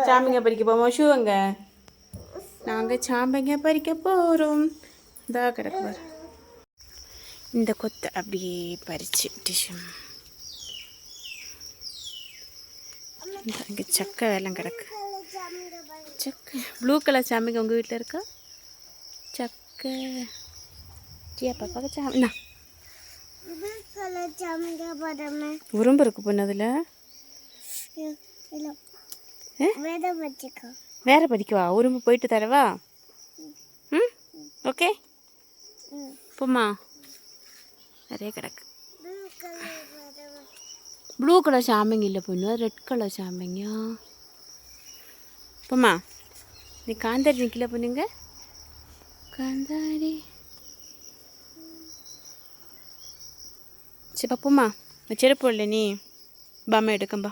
சாம்பிங்க பறிக்க போவோம். ஷூ அங்கே நாங்கள் சாம்பிங்க பறிக்க போகிறோம். இதா கிடக்கு இந்த கொத்தை அப்படியே பறிச்சு டிஷ்யூ. இங்கே சக்கை வேலாம் கிடக்கு. சக்கை ப்ளூ கலர் சாமிங்க உங்கள் வீட்டில் இருக்கா? சக்கை ஜியா பாப்பா சாமிண்ணா உரும்பு இருக்கு பொண்ணு அதில். வேற படிக்கவா? உரும்பு போயிட்டு தரவா? ம் ஓகே போம்மா. நிறைய கிடக்கு. ப்ளூ கலர் சாமிங்க இல்லை பொண்ணு, ரெட் கலர் சாமிங்க. போம்மா. நீ காந்தாரி நிற்கல பொண்ணுங்க. காந்தாரி சரி பாப்போம்மா. செருப்பு இல்லை நீ பாம்மா எடுக்கம்பா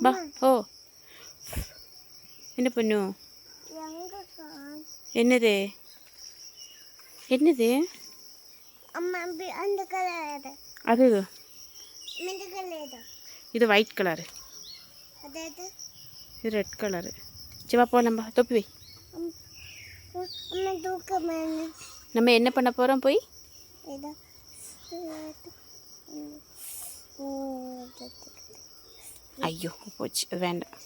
பா. ஓ என்ன பொண்ணு? என்னது என்னது அது? இது ஒயிட் கலரு, இது ரெட் கலரு. சிவா போகலாம்பா. தொப்பி வை. நம்ம என்ன பண்ண போகிறோம் போய்? ஐயோ போச்சு, அது வேண்டாம்.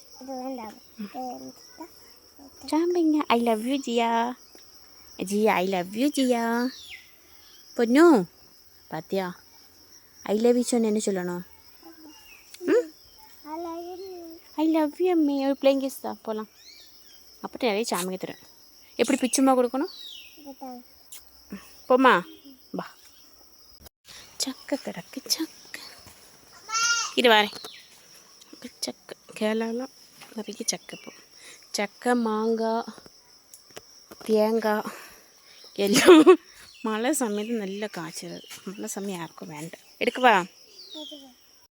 சாம்பிங்க I love you Jia. Jia I love you Jia. பொண்ணு பாத்தியா ஐ லவ் யூ சொன்ன என்ன சொல்லணும்? ஐ லவ் யூ அம்மி. ஒரு பிளேயிங் கேஸ் தான் போகலாம். அப்போ நிறைய சாமிங்க தரேன். எப்படி பிச்சுமா கொடுக்கணும்? போம்மா பா. சக்கை கிடக்கு சக்கை. இது வரேன். சக்கை கேரளாவில் நிறைய சக்கை. இப்போ சக்கை மாங்காய் தேங்காய் எல்லாம் மழை சமயத்தில் நல்ல காய்ச்சல். மழை சமயம் யாருக்கும் வேண்டாம். எடுக்கவா?